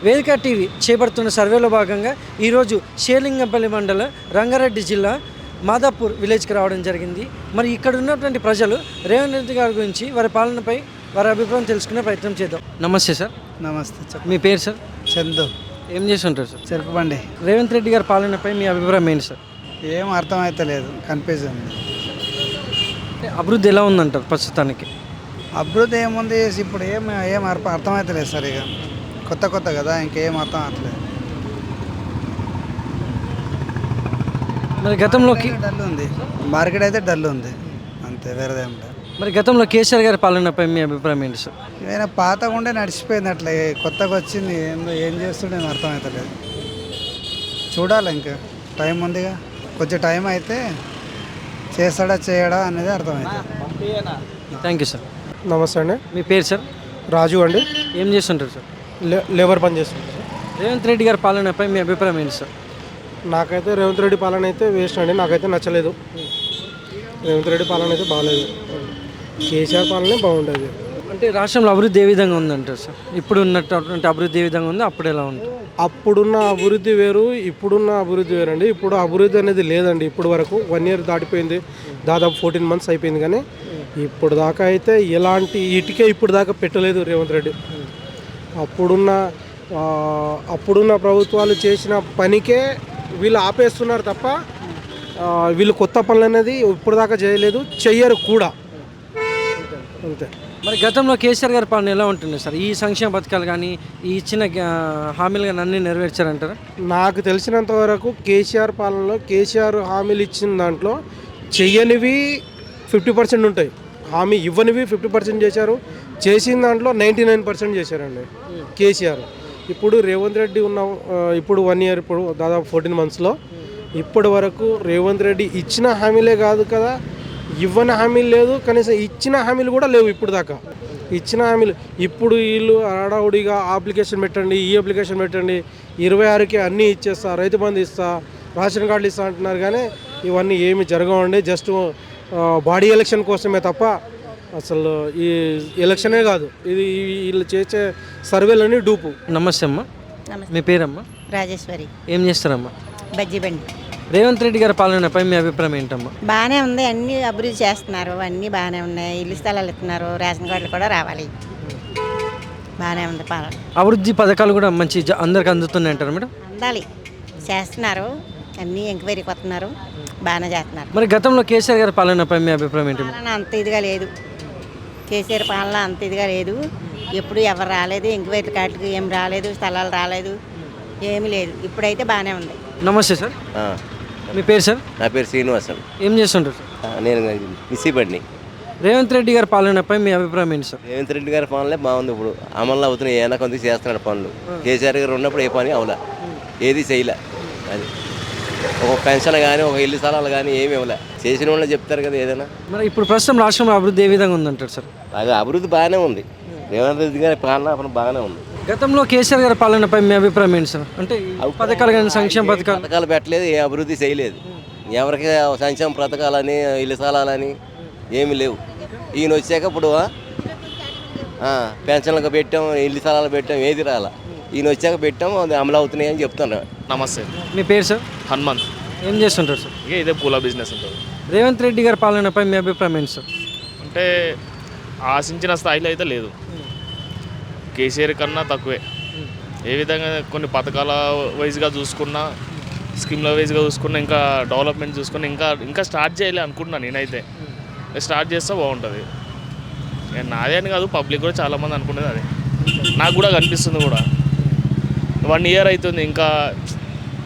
వేదిక టీవీ చేపడుతున్న సర్వేలో భాగంగా ఈరోజు షేర్లింగంపల్లి మండలం రంగారెడ్డి జిల్లా మాదాపూర్ విలేజ్కి రావడం జరిగింది. మరి ఇక్కడ ఉన్నటువంటి ప్రజలు రేవంత్ రెడ్డి గారి గురించి వారి పాలనపై వారి అభిప్రాయం తెలుసుకునే ప్రయత్నం చేద్దాం. నమస్తే సార్. నమస్తే. మీ పేరు సార్? చందు. ఏం చేసి ఉంటారు సార్? చెరుకు బండి. రేవంత్ రెడ్డి గారి పాలనపై మీ అభిప్రాయం ఏంటి సార్? ఏం అర్థమైతలేదు, కన్ఫ్యూజ్ ఉంది. అభివృద్ధి ఎలా ఉందంటారు ప్రస్తుతానికి? అభివృద్ధి ఏముంది ఇప్పుడు, ఏం అర్థమైతలేదు సార్. ఇక కొత్త కదా, ఇంకేం అర్థం అవట్లేదు. మరి గతంలోకి డల్ ఉంది, మార్కెట్ అయితే డల్ ఉంది, అంతే, వేరేదేం లేదు. మరి గతంలో కేసీఆర్ గారి పాలనపై మీ అభిప్రాయం ఏంటి సార్? ఏమైనా పాతగా ఉండే నడిచిపోయింది, అట్లా కొత్తగా వచ్చింది ఏం చేస్తుండే అర్థమవుతలేదు. చూడాలి, ఇంకా టైం ఉందిగా, కొంచెం టైం అయితే చేస్తాడా చేయడా అనేది అర్థమవుతుంది. Thank you sir. నమస్తే అండి. మీ పేరు సార్? రాజు అండి. ఏం చేస్తుంటారు సార్? లేబర్ పని చేస్తుంటారు సార్. రేవంత్ రెడ్డి గారి పాలనపై మీ అభిప్రాయం ఏంటి సార్? నాకైతే రేవంత్ రెడ్డి పాలన అయితే వేస్ట్ అండి, నాకైతే నచ్చలేదు. రేవంత్ రెడ్డి పాలన అయితే బాగాలేదు, కేసీఆర్ పాలనే బాగుండేది. అంటే రాష్ట్రంలో అభివృద్ధి ఏ విధంగా ఉందంటారు సార్? ఇప్పుడు ఉన్నటువంటి అభివృద్ధి ఏ విధంగా ఉంది, అప్పుడు ఎలా ఉంది? అప్పుడున్న అభివృద్ధి వేరు, ఇప్పుడున్న అభివృద్ధి వేరండి. ఇప్పుడు అభివృద్ధి అనేది లేదండి. ఇప్పుడు వరకు 1 year దాటిపోయింది, దాదాపు 14 months అయిపోయింది. కానీ ఇప్పుడు దాకా అయితే ఎలాంటి ఇటుకే ఇప్పుడు దాకా పెట్టలేదు రేవంత్ రెడ్డి. అప్పుడున్న ప్రభుత్వాలు చేసిన పనికే వీళ్ళు ఆపేస్తున్నారు తప్ప వీళ్ళు కొత్త పనులు అనేది ఇప్పుడు దాకా చేయలేదు, చెయ్యరు కూడా, అంతే. మరి గతంలో కేసీఆర్ గారి పాలన ఎలా ఉంటుంది సార్? ఈ సంక్షేమ పథకాలు కానీ ఈ ఇచ్చిన హామీలు కానీ అన్నీ నెరవేర్చారంటారా? నాకు తెలిసినంత వరకు కేసీఆర్ పాలనలో కేసీఆర్ హామీలు ఇచ్చిన దాంట్లో చెయ్యనివి 50% ఉంటాయి, హామీ ఇవ్వనివి 50% చేశారు, చేసిన దాంట్లో 99% చేశారండి కేసీఆర్. ఇప్పుడు రేవంత్ రెడ్డి ఇప్పుడు 1 year, ఇప్పుడు దాదాపు 14 monthsలో ఇప్పటి వరకు రేవంత్ రెడ్డి ఇచ్చిన హామీలే కాదు కదా, ఇవ్వని హామీలు లేదు, కనీసం ఇచ్చిన హామీలు కూడా లేవు ఇప్పుడు దాకా. ఇచ్చిన హామీలు ఇప్పుడు వీళ్ళు హడావుడిగా అప్లికేషన్ పెట్టండి, ఈ అప్లికేషన్ పెట్టండి, 26కి అన్నీ ఇచ్చేస్తా, రైతు బంధు ఇస్తా, రేషన్ కార్డులు ఇస్తా అంటున్నారు. కానీ ఇవన్నీ ఏమి జరగవండి, జస్ట్ బాడీ ఎలక్షన్ కోసమే తప్ప అసలు ఈ ఎలక్షనే కాదు. ఇది వీళ్ళు చేసే సర్వేలన్నీ డూపు. నమస్తే అమ్మ. మీ పేరమ్మా? రాజేశ్వరి. ఏం చేస్తారమ్మా? బజ్జీ బండి. రేవంత్ రెడ్డి గారి పాలనపై మీ అభిప్రాయం ఏంటమ్మా? బాగానే ఉంది, అన్నీ అభివృద్ధి చేస్తున్నారు, అన్నీ బాగానే ఉన్నాయి, ఇల్లు స్థలాలు ఇస్తున్నారు, రేషన్ కార్డులు కూడా రావాలి, బాగానే ఉంది పాలన. అభివృద్ధి పథకాలు కూడా మంచి అందరికి అందుతున్నాయి అంటారు మేడం? అందాలి, చేస్తున్నారు, అన్నీ ఎంక్వైరీకి వస్తున్నారు, బాగానే చేస్తున్నారు. మరి గతంలో కేసీఆర్ గారి పాలనపై మీ అభిప్రాయం ఏంటి? పాలన అంత ఇదిగా లేదు, కేసీఆర్ పాలన అంత ఇదిగా లేదు. ఎప్పుడు ఎవరు రాలేదు, ఎంక్వైరీ కార్డులకు ఏం రాలేదు, స్థలాలు రాలేదు, ఏమీ లేదు. ఇప్పుడైతే బాగానే ఉంది. నమస్తే సార్. మీ పేరు సార్? నా పేరు శ్రీనివాసం. ఏం చేస్తుంటారు సార్? నేను మిస్సిబండి. రేవంత్ రెడ్డి గారి పాలనపై మీ అభిప్రాయం ఏంటి సార్? రేవంత్ రెడ్డి గారి పనులే బాగుంది, ఇప్పుడు అమలు అవుతున్నాయి, ఏమైనా కొంత చేస్తున్నాడు పనులు. కేసీఆర్ గారు ఉన్నప్పుడు ఏ పని అవలా, ఏది చేయలే. అది ఒక పెన్షన్ కానీ ఒక ఇల్లు స్థలాలు కానీ ఏమి ఇవ్వలే. చేసిన వాళ్ళు చెప్తారు కదా ఏదైనా. మరి ఇప్పుడు ప్రస్తుతం రాష్ట్రంలో అభివృద్ధి ఏ విధంగా ఉందంటారు సార్? అది అభివృద్ధి బాగానే ఉంది, రేవంత్ రెడ్డి గారి పాలన బాగానే ఉంది. గతంలో కేసీఆర్ గారి పాలనపై మీ అభిప్రాయం ఏంటి సార్? అంటే పథకాలు కానీ సంక్షేమ పథకాలు పెట్టలేదు, ఏ అభివృద్ధి చేయలేదు. ఎవరికి సంక్షేమ పథకాలని ఇల్లు స్థలాలని ఏమి లేవు. ఈయన వచ్చాక ఇప్పుడు పెన్షన్లకు పెట్టాం, ఇల్లు స్థలాలు పెట్టాం, ఏది రాలా. ఈయన వచ్చాక పెట్టాం, అది అమలు అవుతున్నాయి అని చెప్తున్నారు. నమస్తే. మీ పేరు సార్? హనుమంత్. ఏం చేస్తుంటారు సార్? ఇదే పూల బిజినెస్ ఉంటుంది. రేవంత్ రెడ్డి గారి పాలనపై మీ అభిప్రాయం ఏంటి సార్? అంటే ఆశించిన స్థాయిలో అయితే లేదు, కేసీఆర్ కన్నా తక్కువే. ఏ విధంగా కొన్ని పథకాల వైజ్గా చూసుకున్నా, స్కీమ్ల వైజ్గా చూసుకున్నా, ఇంకా డెవలప్మెంట్ చూసుకున్నా, ఇంకా స్టార్ట్ చేయాలి అనుకుంటున్నాను నేనైతే. స్టార్ట్ చేస్తే బాగుంటుంది. నాదే అని కాదు, పబ్లిక్ కూడా చాలామంది అనుకునేది అది. నాకు కూడా కనిపిస్తుంది కూడా. 1 year అవుతుంది, ఇంకా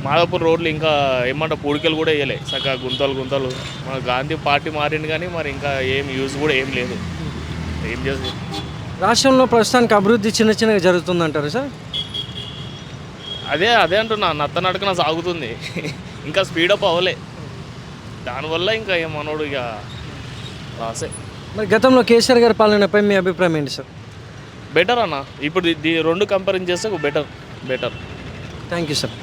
మాదాపూర్ రోడ్లు ఇంకా ఏమంటే పూడికలు కూడా వేయలే, చక్కగా గుంతలు. మన గాంధీ పార్టీ మారింది కానీ మరి ఇంకా ఏం యూజ్ కూడా ఏం లేదు. ఏం చేస్తుంది? రాష్ట్రంలో ప్రస్తుతానికి అభివృద్ధి చిన్నగా జరుగుతుందంటారు సార్? అదే అంటున్నా, నత్తనడకన సాగుతుంది, ఇంకా స్పీడప్ అవ్వలే. దానివల్ల ఇంకా ఏమన్నాడు, ఇక లాసే. మరి గతంలో కేసీఆర్ గారి పాలనపై మీ అభిప్రాయం ఏంటి సార్? బెటర్ అన్న, ఇప్పుడు 2 కంపేరింగ్ చేస్తే బెటర్. Thank you sir.